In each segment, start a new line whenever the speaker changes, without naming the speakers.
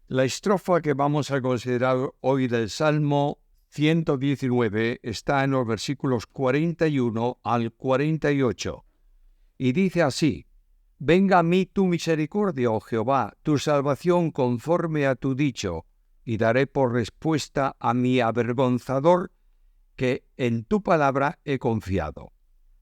La estrofa que vamos a considerar hoy del Salmo 119 está en los versículos 41 al 48 y dice así: Venga a mí tu misericordia, oh Jehová, tu salvación conforme a tu dicho, y daré por respuesta a mi avergonzador que en tu palabra he confiado.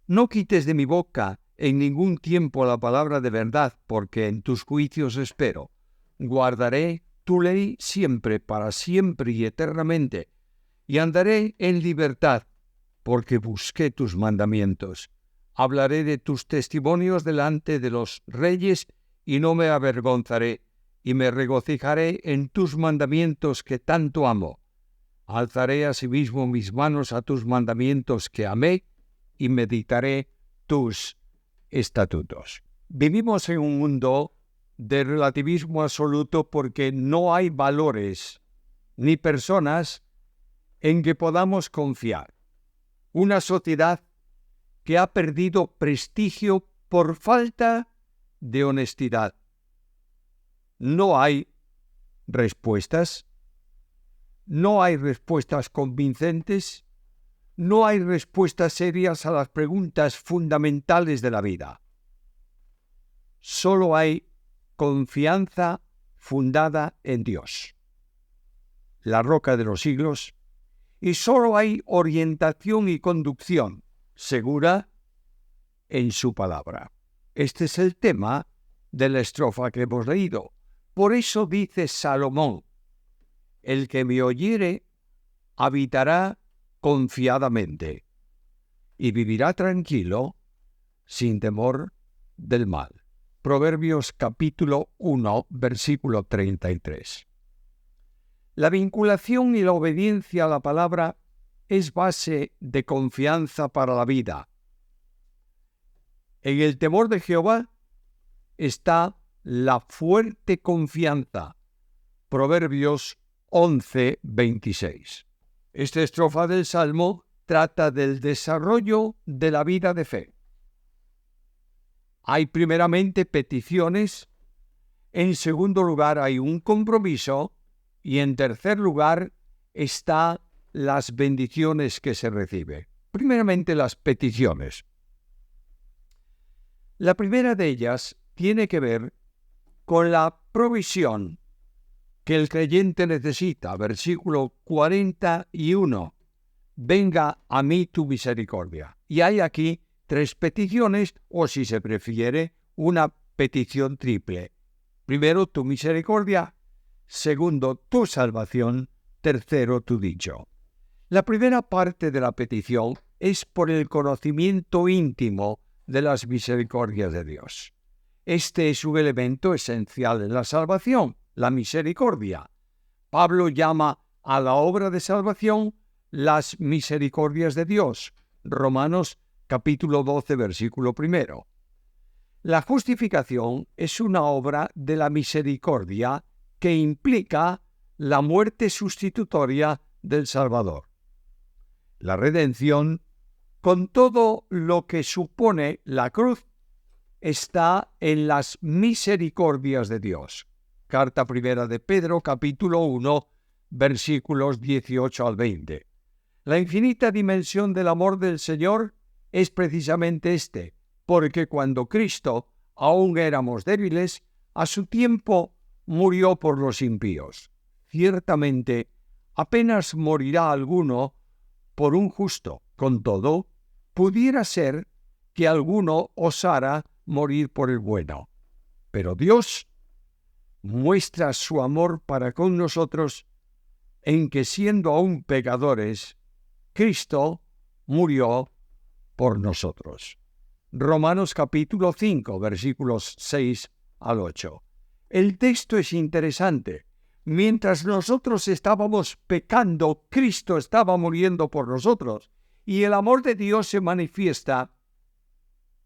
No quites de mi boca en ningún tiempo la palabra de verdad, porque en tus juicios espero. Guardaré tu ley siempre, para siempre y eternamente, y andaré en libertad, porque busqué tus mandamientos. Hablaré de tus testimonios delante de los reyes, y no me avergonzaré, y me regocijaré en tus mandamientos que tanto amo. Alzaré asimismo mis manos a tus mandamientos que amé, y meditaré tus estatutos. Vivimos en un mundo de relativismo absoluto porque no hay valores ni personas en que podamos confiar. Una sociedad que ha perdido prestigio por falta de honestidad. No hay respuestas, no hay respuestas convincentes, no hay respuestas serias a las preguntas fundamentales de la vida. Solo hay confianza fundada en Dios, la roca de los siglos, y solo hay orientación y conducción segura en su palabra. Este es el tema de la estrofa que hemos leído. Por eso dice Salomón: el que me oyere habitará confiadamente y vivirá tranquilo sin temor del mal. Proverbios capítulo 1, versículo 33. La vinculación y la obediencia a la palabra es base de confianza para la vida. En el temor de Jehová está la fuerte confianza. Proverbios 11, 26. Esta estrofa del Salmo trata del desarrollo de la vida de fe. Hay primeramente peticiones, en segundo lugar hay un compromiso y en tercer lugar están las bendiciones que se recibe. Primeramente las peticiones. La primera de ellas tiene que ver con la provisión que el creyente necesita. Versículo 41. Venga a mí tu misericordia. Y hay aquí 3 peticiones, o si se prefiere, una petición triple. Primero, tu misericordia. Segundo, tu salvación. Tercero, tu dicho. La primera parte de la petición es por el conocimiento íntimo de las misericordias de Dios. Este es un elemento esencial en la salvación, la misericordia. Pablo llama a la obra de salvación las misericordias de Dios. Romanos capítulo 12, versículo 1. La justificación es una obra de la misericordia que implica la muerte sustitutoria del Salvador. La redención, con todo lo que supone la cruz, está en las misericordias de Dios. Carta primera de Pedro, capítulo 1, versículos 18 al 20. La infinita dimensión del amor del Señor es precisamente porque cuando Cristo aún éramos débiles, a su tiempo murió por los impíos. Ciertamente, apenas morirá alguno por un justo. Con todo, pudiera ser que alguno osara morir por el bueno. Pero Dios muestra su amor para con nosotros en que, siendo aún pecadores, Cristo murió por nosotros. Romanos capítulo 5, versículos 6 al 8. El texto es interesante. Mientras nosotros estábamos pecando, Cristo estaba muriendo por nosotros, y el amor de Dios se manifiesta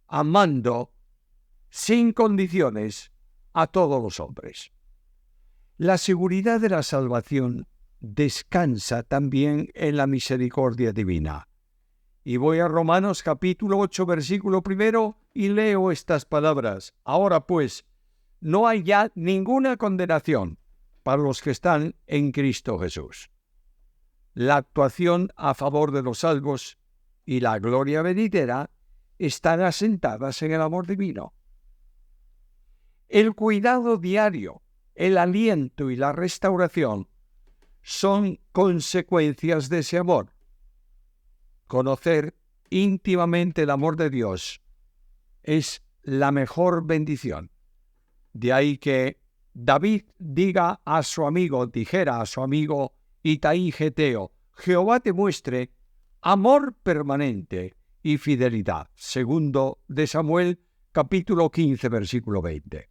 amando sin condiciones a todos los hombres. La seguridad de la salvación descansa también en la misericordia divina. Y voy a Romanos capítulo 8, versículo 1, y leo estas palabras. Ahora pues, no hay ya ninguna condenación para los que están en Cristo Jesús. La actuación a favor de los salvos y la gloria venidera están asentadas en el amor divino. El cuidado diario, el aliento y la restauración son consecuencias de ese amor. Conocer íntimamente el amor de Dios es la mejor bendición. De ahí que David dijera a su amigo Itai Geteo: Jehová te muestre amor permanente y fidelidad. Segundo de Samuel, capítulo 15, versículo 20.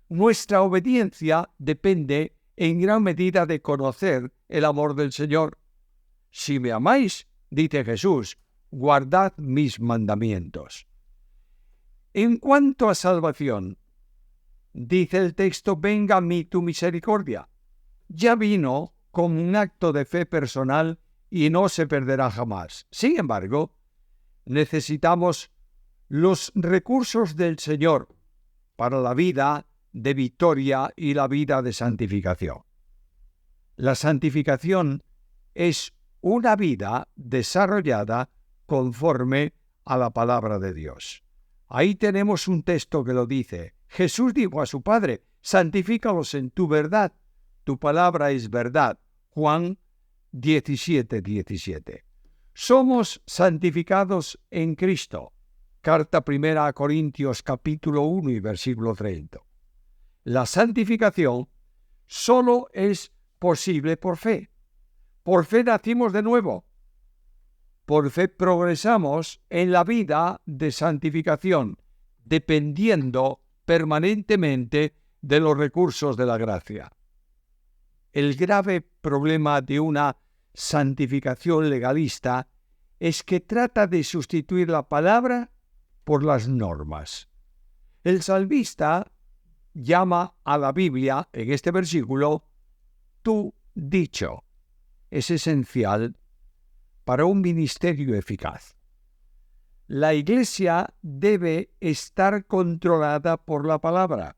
Nuestra obediencia depende en gran medida de conocer el amor del Señor. Si me amáis, dice Jesús, guardad mis mandamientos. En cuanto a salvación, dice el texto: venga a mí tu misericordia. Ya vino como un acto de fe personal y no se perderá jamás. Sin embargo, necesitamos los recursos del Señor para la vida de victoria y la vida de santificación. La santificación es una vida desarrollada conforme a la palabra de Dios. Ahí tenemos un texto que lo dice. Jesús dijo a su Padre: santifícalos en tu verdad, tu palabra es verdad. Juan 17:17. Somos santificados en Cristo. Carta primera a Corintios capítulo 1 y versículo 30. La santificación solo es posible por fe. Por fe nacimos de nuevo. Por fe progresamos en la vida de santificación, dependiendo permanentemente de los recursos de la gracia. El grave problema de una santificación legalista es que trata de sustituir la palabra por las normas. El salmista llama a la Biblia, en este versículo, tu dicho. Es esencial para un ministerio eficaz. La Iglesia debe estar controlada por la palabra.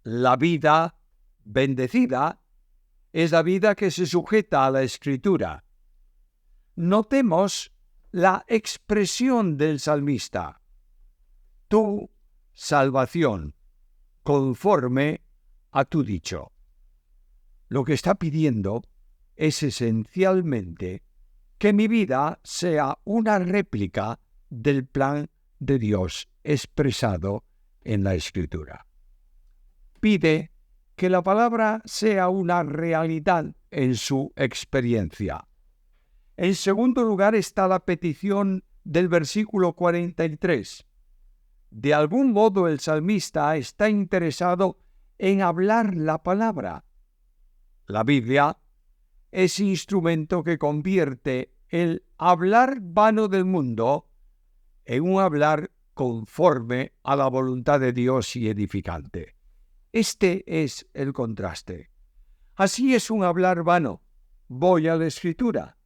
La vida bendecida es la vida que se sujeta a la Escritura. Notemos la expresión del salmista: tu salvación, conforme a tu dicho. Lo que está pidiendo es esencialmente que mi vida sea una réplica del plan de Dios expresado en la Escritura. Pide que la palabra sea una realidad en su experiencia. En segundo lugar está la petición del versículo 43. De algún modo el salmista está interesado en hablar la palabra. La Biblia es instrumento que convierte el hablar vano del mundo en un hablar conforme a la voluntad de Dios y edificante. Este es el contraste. Así es un hablar vano. Voy a la Escritura,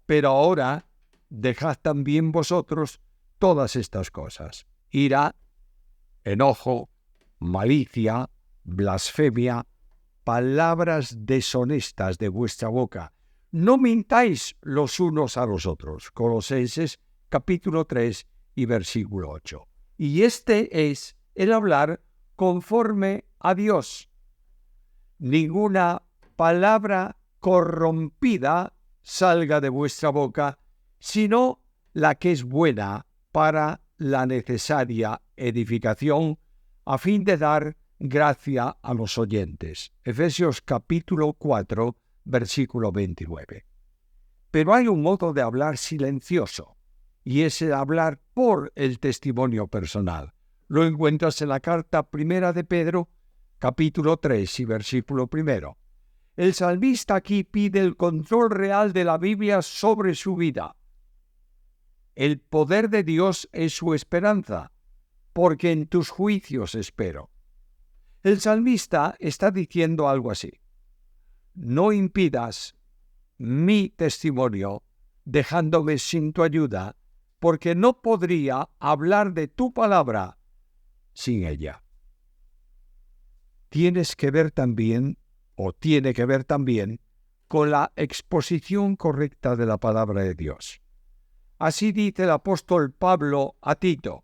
pero ahora dejad también vosotros todas estas cosas: ira, enojo, malicia, blasfemia, palabras deshonestas de vuestra boca. No mintáis los unos a los otros. Colosenses capítulo 3 y versículo 8. Y este es el hablar conforme a Dios. Ninguna palabra corrompida salga de vuestra boca, sino la que es buena para la necesaria edificación, a fin de dar gracia a los oyentes. Efesios capítulo 4, versículo 29. Pero hay un modo de hablar silencioso, y es el hablar por el testimonio personal. Lo encuentras en la carta primera de Pedro, capítulo 3 y versículo 1. El salmista aquí pide el control real de la Biblia sobre su vida. El poder de Dios es su esperanza, porque en tus juicios espero. El salmista está diciendo algo así: no impidas mi testimonio dejándome sin tu ayuda, porque no podría hablar de tu palabra sin ella. Tienes que ver también o tiene que ver también con la exposición correcta de la palabra de Dios. Así dice el apóstol Pablo a Tito: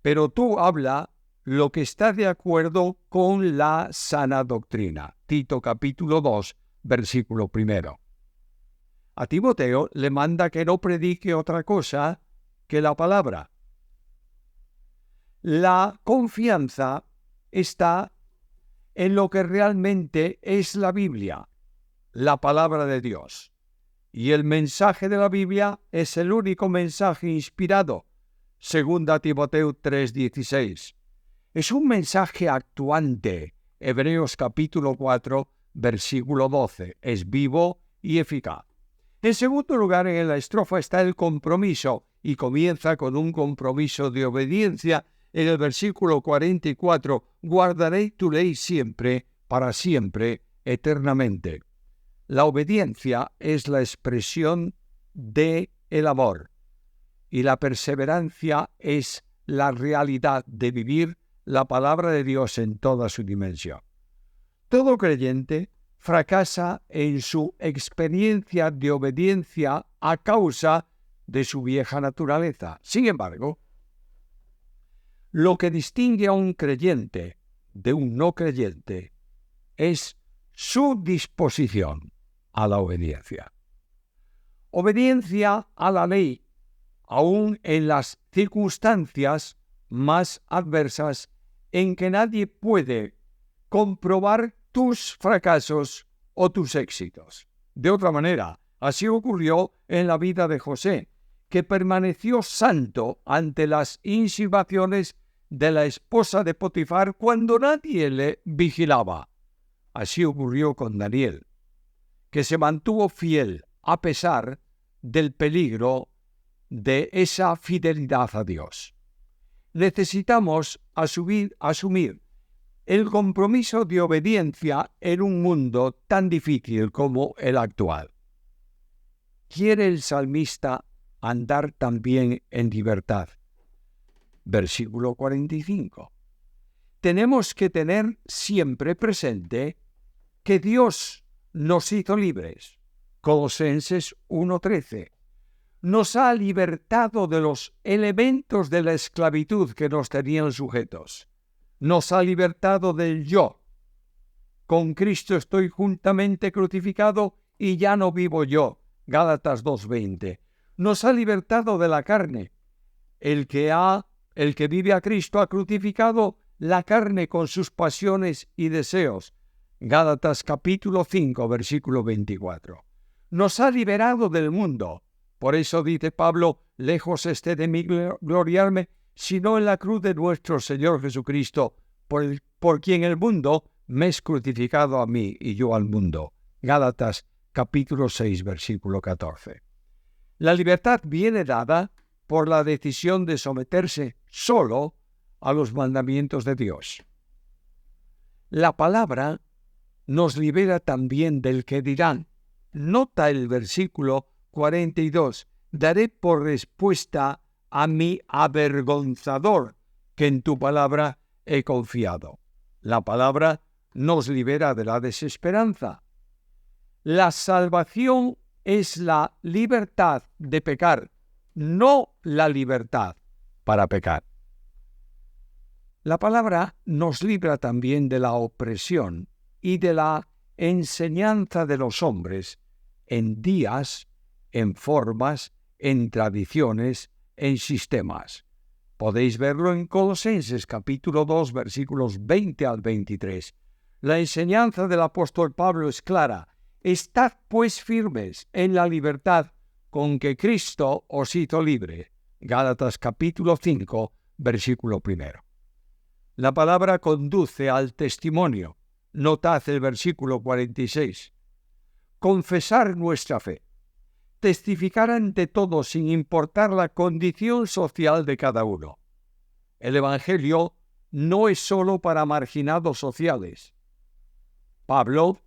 pero tú habla lo que está de acuerdo con la sana doctrina. Tito capítulo 2, versículo 1. A Timoteo le manda que no predique otra cosa que la palabra. La confianza está en lo que realmente es la Biblia, la palabra de Dios. Y el mensaje de la Biblia es el único mensaje inspirado, 2 Timoteo 3:16. Es un mensaje actuante, Hebreos capítulo 4, versículo 12. Es vivo y eficaz. En segundo lugar, en la estrofa está el compromiso, y comienza con un compromiso de obediencia. En el versículo 44, guardaré tu ley siempre, para siempre, eternamente. La obediencia es la expresión del amor, y la perseverancia es la realidad de vivir la palabra de Dios en toda su dimensión. Todo creyente fracasa en su experiencia de obediencia a causa de su vieja naturaleza. Sin embargo, lo que distingue a un creyente de un no creyente es su disposición a la obediencia. Obediencia a la ley, aun en las circunstancias más adversas en que nadie puede comprobar tus fracasos o tus éxitos. De otra manera, así ocurrió en la vida de José, que permaneció santo ante las insinuaciones de la esposa de Potifar cuando nadie le vigilaba. Así ocurrió con Daniel, que se mantuvo fiel a pesar del peligro de esa fidelidad a Dios. Necesitamos asumir el compromiso de obediencia en un mundo tan difícil como el actual. ¿Quiere el salmista andar también en libertad? Versículo 45. Tenemos que tener siempre presente que Dios nos hizo libres. Colosenses 1:13. Nos ha libertado de los elementos de la esclavitud que nos tenían sujetos. Nos ha libertado del yo. Con Cristo estoy juntamente crucificado y ya no vivo yo. Gálatas 2:20. Nos ha libertado de la carne. El que vive a Cristo ha crucificado la carne con sus pasiones y deseos. Gálatas capítulo 5, versículo 24. Nos ha liberado del mundo. Por eso dice Pablo: lejos esté de mí gloriarme, sino en la cruz de nuestro Señor Jesucristo, por quien el mundo me es crucificado a mí y yo al mundo. Gálatas capítulo 6, versículo 14. La libertad viene dada por la decisión de someterse solo a los mandamientos de Dios. La palabra nos libera también del que dirán. Nota el versículo 42. Daré por respuesta a mi avergonzador, que en tu palabra he confiado. La palabra nos libera de la desesperanza. La salvación es la libertad de pecar, no la libertad para pecar. La palabra nos libra también de la opresión y de la enseñanza de los hombres en días, en formas, en tradiciones, en sistemas. Podéis verlo en Colosenses capítulo 2, versículos 20 al 23. La enseñanza del apóstol Pablo es clara. Estad pues firmes en la libertad con que Cristo os hizo libre. Gálatas capítulo 5, versículo 1. La palabra conduce al testimonio. Notad el versículo 46. Confesar nuestra fe. Testificar ante todos sin importar la condición social de cada uno. El Evangelio no es solo para marginados sociales. Pablo,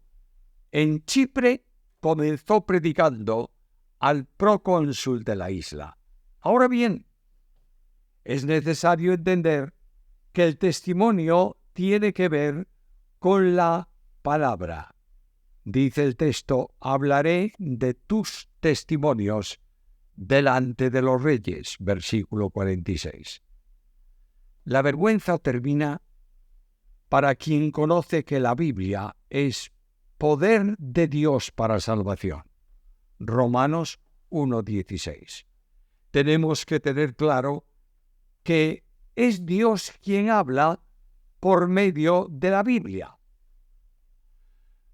en Chipre, comenzó predicando al procónsul de la isla. Ahora bien, es necesario entender que el testimonio tiene que ver con la palabra. Dice el texto, hablaré de tus testimonios delante de los reyes, versículo 46. La vergüenza termina para quien conoce que la Biblia es poder de Dios para salvación. Romanos 1:16. Tenemos que tener claro que es Dios quien habla por medio de la Biblia.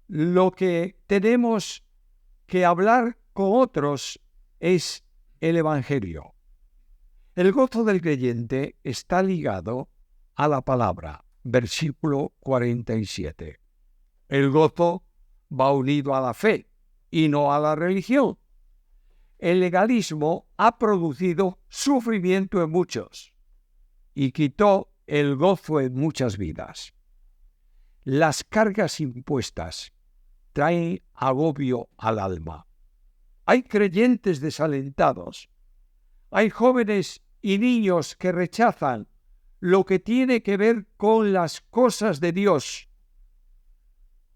Lo que tenemos que hablar con otros es el Evangelio. El gozo del creyente está ligado a la palabra, versículo 47. El gozo va unido a la fe y no a la religión. El legalismo ha producido sufrimiento en muchos y quitó el gozo en muchas vidas. Las cargas impuestas traen agobio al alma. Hay creyentes desalentados. Hay jóvenes y niños que rechazan lo que tiene que ver con las cosas de Dios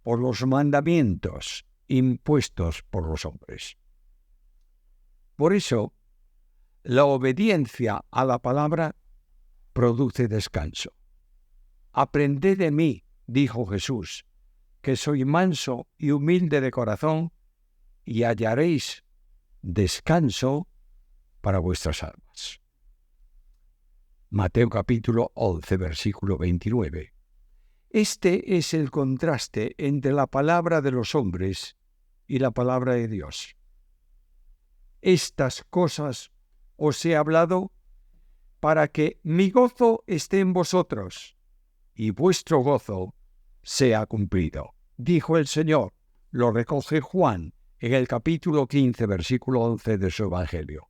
por los mandamientos impuestos por los hombres. Por eso, la obediencia a la palabra produce descanso. Aprended de mí, dijo Jesús, que soy manso y humilde de corazón, y hallaréis descanso para vuestras almas. Mateo capítulo 11, versículo 29. Este es el contraste entre la palabra de los hombres y la palabra de Dios. Estas cosas os he hablado para que mi gozo esté en vosotros y vuestro gozo sea cumplido. Dijo el Señor, lo recoge Juan en el capítulo 15, versículo 11 de su Evangelio.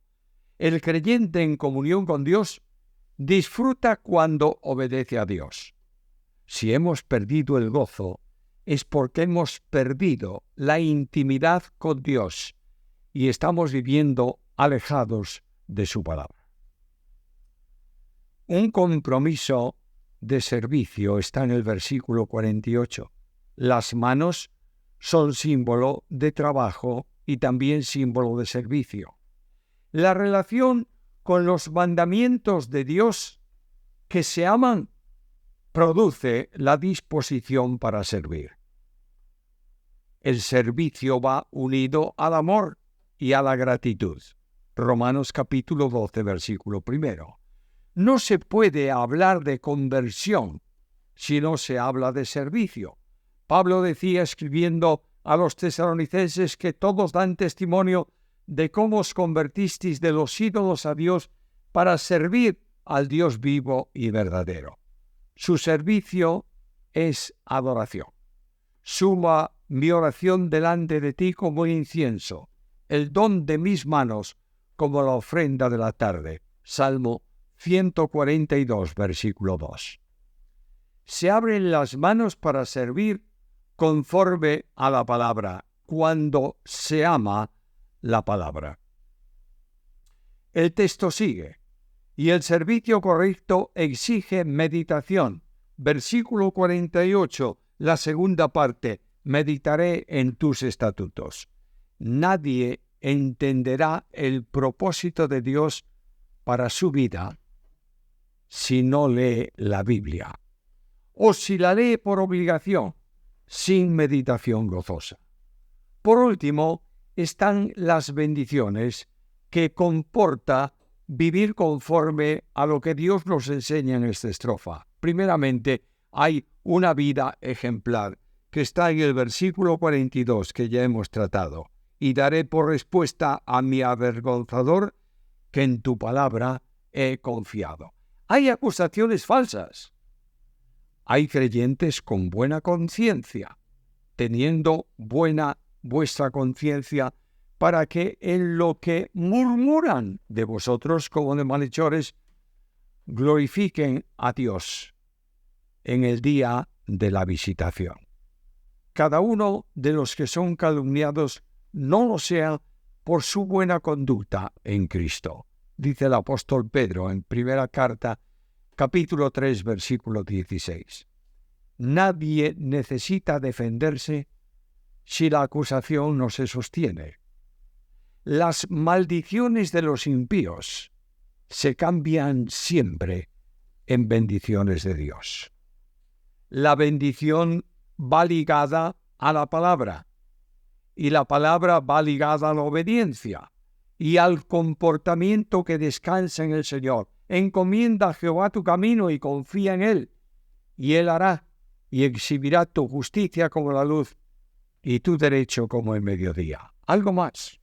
El creyente en comunión con Dios disfruta cuando obedece a Dios. Si hemos perdido el gozo, es porque hemos perdido la intimidad con Dios y estamos viviendo alejados de su palabra. Un compromiso de servicio está en el versículo 48. Las manos son símbolo de trabajo y también símbolo de servicio. La relación con los mandamientos de Dios que se aman produce la disposición para servir. El servicio va unido al amor y a la gratitud. Romanos capítulo 12, versículo 1. No se puede hablar de conversión si no se habla de servicio. Pablo decía escribiendo a los tesalonicenses que todos dan testimonio de cómo os convertisteis de los ídolos a Dios para servir al Dios vivo y verdadero. Su servicio es adoración. Suma mi oración delante de ti como un incienso, el don de mis manos como la ofrenda de la tarde. Salmo 142, versículo 2. Se abren las manos para servir conforme a la palabra, cuando se ama la palabra. El texto sigue, y el servicio correcto exige meditación. Versículo 48, la segunda parte, meditaré en tus estatutos. Nadie entenderá el propósito de Dios para su vida si no lee la Biblia, o si la lee por obligación, sin meditación gozosa. Por último, están las bendiciones que comporta vivir conforme a lo que Dios nos enseña en esta estrofa. Primeramente, hay una vida ejemplar, que está en el versículo 42 que ya hemos tratado. Y daré por respuesta a mi avergonzador que en tu palabra he confiado. Hay acusaciones falsas. Hay creyentes con buena conciencia, teniendo buena vuestra conciencia, para que en lo que murmuran de vosotros como de malhechores, glorifiquen a Dios en el día de la visitación. Cada uno de los que son calumniados no lo sea por su buena conducta en Cristo. Dice el apóstol Pedro en primera carta, capítulo 3, versículo 16. Nadie necesita defenderse si la acusación no se sostiene. Las maldiciones de los impíos se cambian siempre en bendiciones de Dios. La bendición va ligada a la palabra y la palabra va ligada a la obediencia y al comportamiento que descansa en el Señor. Encomienda a Jehová tu camino y confía en Él, y Él hará y exhibirá tu justicia como la luz y tu derecho como el mediodía. Algo más,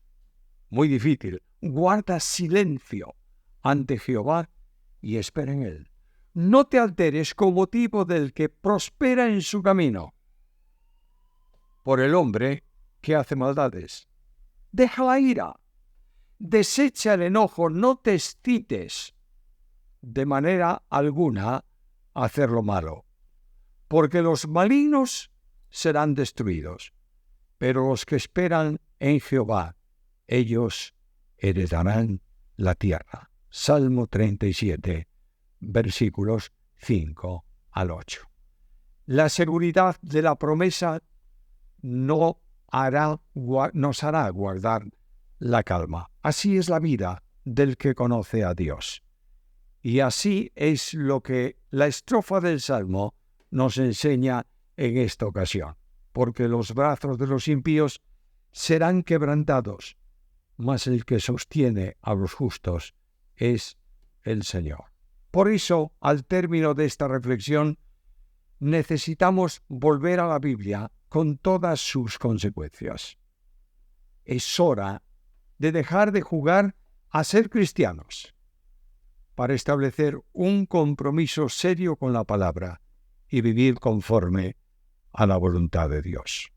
muy difícil: guarda silencio ante Jehová y espera en Él. No te alteres con motivo del que prospera en su camino, por el hombre que hace maldades. Deja la ira, desecha el enojo, no te excites de manera alguna a hacer lo malo, porque los malignos serán destruidos, pero los que esperan en Jehová, ellos heredarán la tierra. Salmo 37, versículos 5 al 8. La seguridad de la promesa nos hará guardar la calma. Así es la vida del que conoce a Dios. Y así es lo que la estrofa del Salmo nos enseña en esta ocasión. Porque los brazos de los impíos serán quebrantados, mas el que sostiene a los justos es el Señor. Por eso, al término de esta reflexión, necesitamos volver a la Biblia con todas sus consecuencias. Es hora de dejar de jugar a ser cristianos para establecer un compromiso serio con la palabra y vivir conforme a la voluntad de Dios.